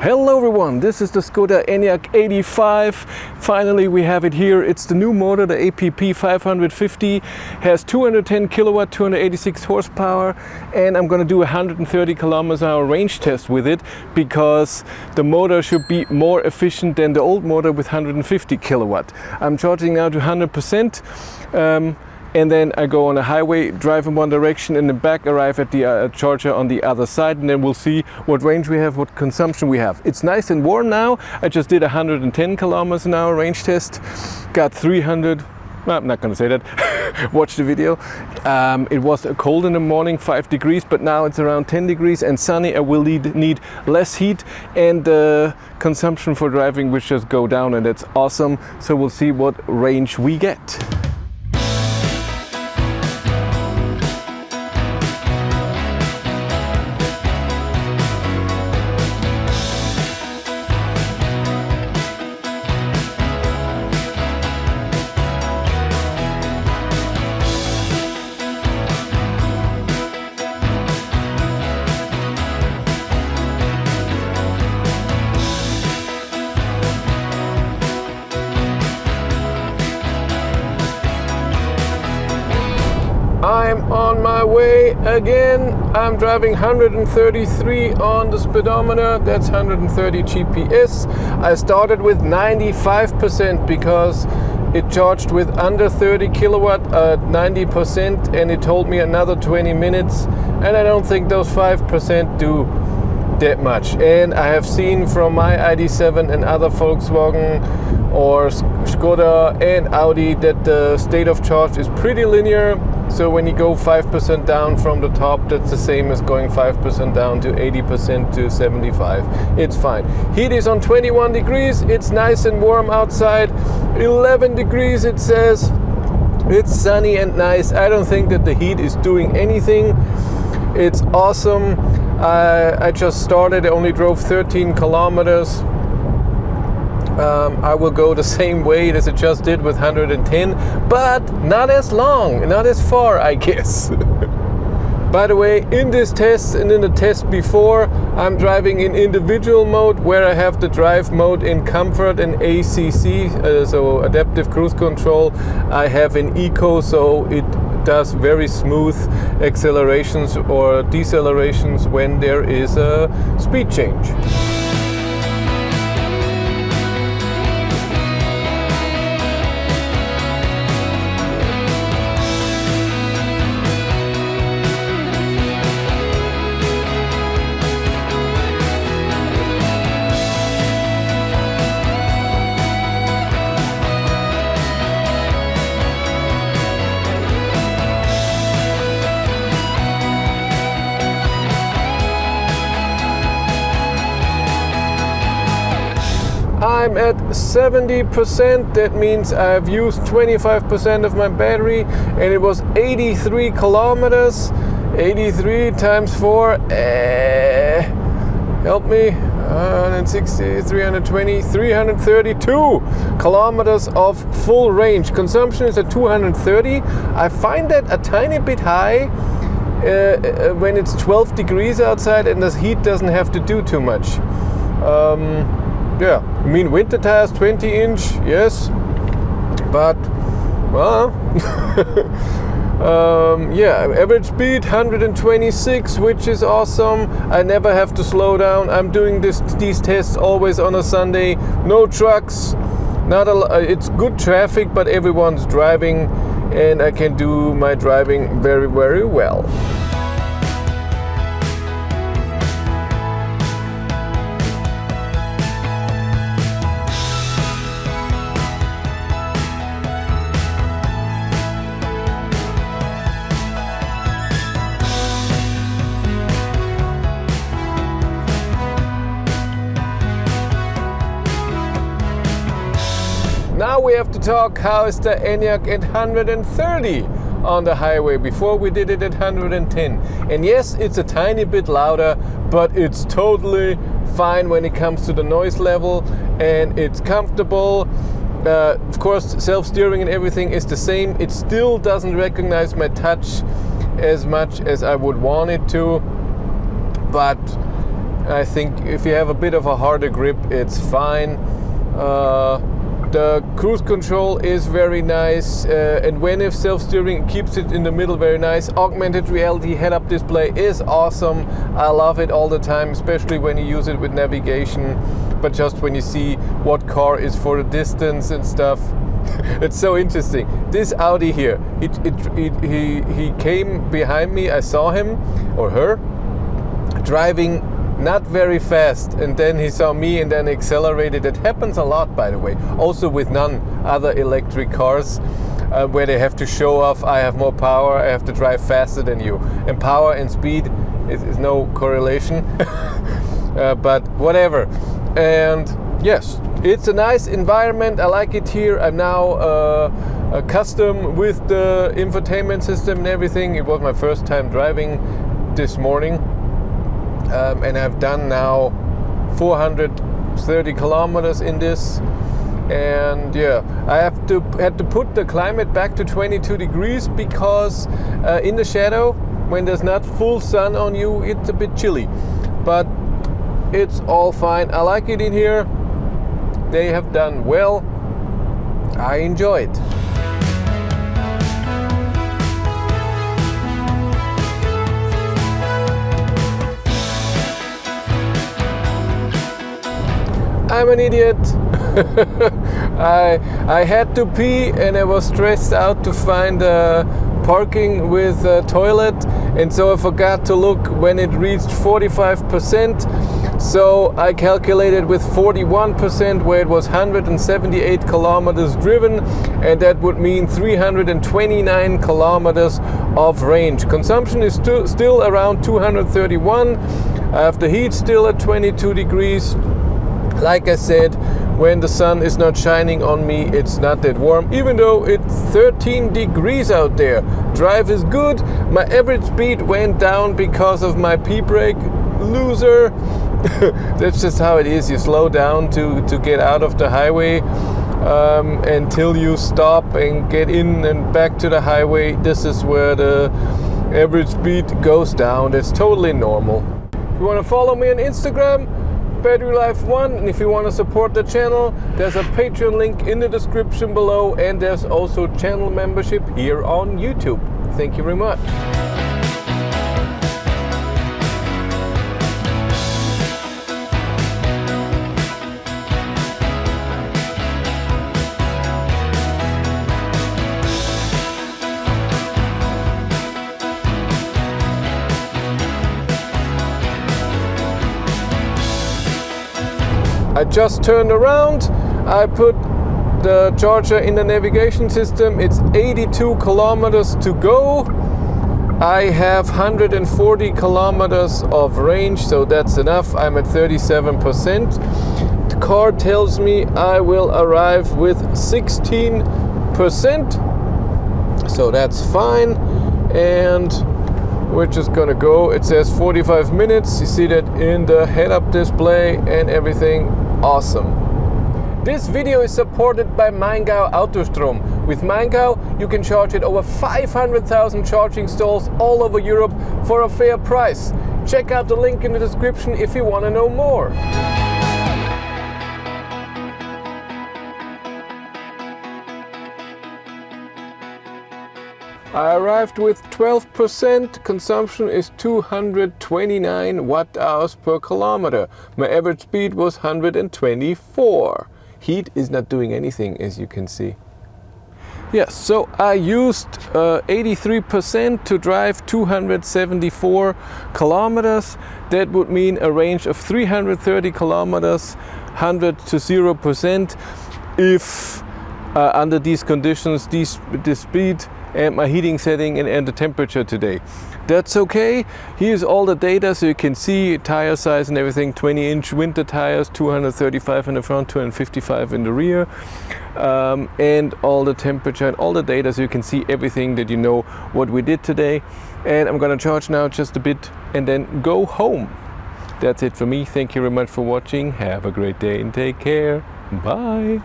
Hello everyone, this is the Skoda Enyaq 85. Finally we have it here. It's the new motor, the APP 550. Has 210 kilowatt, 286 horsepower, and I'm going to do a 130 kilometers an hour range test with it because the motor should be more efficient than the old motor with 150 kilowatt. I'm charging now to 100%. And then I go on a highway, drive in one direction, and then back arrive at the charger on the other side, and then we'll see what range we have, what consumption we have. It's nice and warm now. I just did a 110 kilometers an hour range test, got 300. Well, I'm not going to say that. Watch the video. It was cold in the morning, 5 degrees, but now it's around 10 degrees and sunny. I will need less heat, and the consumption for driving will just go down, and that's awesome. So we'll see what range we get. I'm on my way again. I'm driving 133 on the speedometer. That's 130 GPS. I started with 95% because it charged with under 30 kilowatt at 90%, and it told me another 20 minutes. And I don't think those 5% do that much. And I have seen from my ID7 and other Volkswagen or Skoda and Audi that the state of charge is pretty linear. So when you go 5% down from the top, that's the same as going 5% down to 80% to 75. It's fine. Heat is on 21 degrees. It's nice and warm outside. 11 degrees it says. It's sunny and nice. I don't think that the heat is doing anything. It's awesome. I just started. I only drove 13 kilometers. I will go the same way as it just did with 110, but not as long, not as far, I guess. By the way, in this test and in the test before, I'm driving in individual mode where I have the drive mode in comfort and ACC, so adaptive cruise control. I have in eco, so it does very smooth accelerations or decelerations when there is a speed change. I'm at 70%, that means I've used 25% of my battery, and it was 83 kilometers. 83 times 4, help me, 160, 320, 332 kilometers of full range. Consumption is at 230. I find that a tiny bit high when it's 12 degrees outside and the heat doesn't have to do too much. Yeah, I mean winter tires 20-inch, yes, but well, yeah, average speed 126, which is awesome. I never have to slow down. I'm doing these tests always on a Sunday. No trucks, it's good traffic, but everyone's driving, and I can do my driving very, very well. Now we have to talk how is the Enyaq at 130 on the highway. Before we did it at 110. And yes, it's a tiny bit louder, but it's totally fine when it comes to the noise level, and it's comfortable. Of course, self-steering and everything is the same. It still doesn't recognize my touch as much as I would want it to, but I think if you have a bit of a harder grip, it's fine. The cruise control is very nice, and when if self-steering keeps it in the middle, very nice. Augmented reality head-up display is awesome. I love it all the time, especially when you use it with navigation, but just when you see what car is for the distance and stuff. It's so interesting. This Audi here, he came behind me. I saw him or her driving not very fast, and then he saw me and then accelerated. It happens a lot, by the way, also with none other electric cars, where they have to show off, I have more power, I have to drive faster than you, and power and speed is no correlation. But whatever. And yes, it's a nice environment. I like it here. I'm now accustomed with the infotainment system and everything. It was my first time driving this morning. And I've done now 430 kilometers in this, and yeah, I had to put the climate back to 22 degrees because in the shadow, when there's not full sun on you, it's a bit chilly, but it's all fine. I like it in here. They have done well. I enjoy it. I'm an idiot. I had to pee and I was stressed out to find parking with a toilet, and so I forgot to look when it reached 45%. So I calculated with 41%, where it was 178 kilometers driven, and that would mean 329 kilometers of range. Consumption is still around 231. I have the heat still at 22 degrees. Like I said, when the sun is not shining on me, it's not that warm, even though it's 13 degrees out there. Drive is good. My average speed went down because of my P-brake loser. That's just how it is. You slow down to get out of the highway until you stop and get in and back to the highway. This is where the average speed goes down. That's totally normal. If you want to follow me on Instagram, Battery Life 1, and if you want to support the channel, there's a Patreon link in the description below, and there's also channel membership here on YouTube. Thank you very much. I just turned around, I put the charger in the navigation system. It's 82 kilometers to go. I have 140 kilometers of range, so that's enough. I'm at 37%. The car tells me I will arrive with 16%, so that's fine. And we're just gonna go. It says 45 minutes. You see that in the head-up display and everything. Awesome. This video is supported by Maingau Autostrom. With Maingau, you can charge at over 500,000 charging stalls all over Europe for a fair price. Check out the link in the description if you want to know more. I arrived with 12%. Consumption is 229 watt hours per kilometer. My average speed was 124. Heat is not doing anything, as you can see. Yes, so I used 83% to drive 274 kilometers. That would mean a range of 330 kilometers, 100 to 0%. If under these conditions, the speed and my heating setting and the temperature today. That's okay. Here's all the data so you can see tire size and everything. 20-inch winter tires, 235 in the front, 255 in the rear, and all the temperature and all the data so you can see everything that you know what we did today. And I'm gonna charge now just a bit and then go home. That's it for me. Thank you very much for watching. Have a great day and take care. Bye.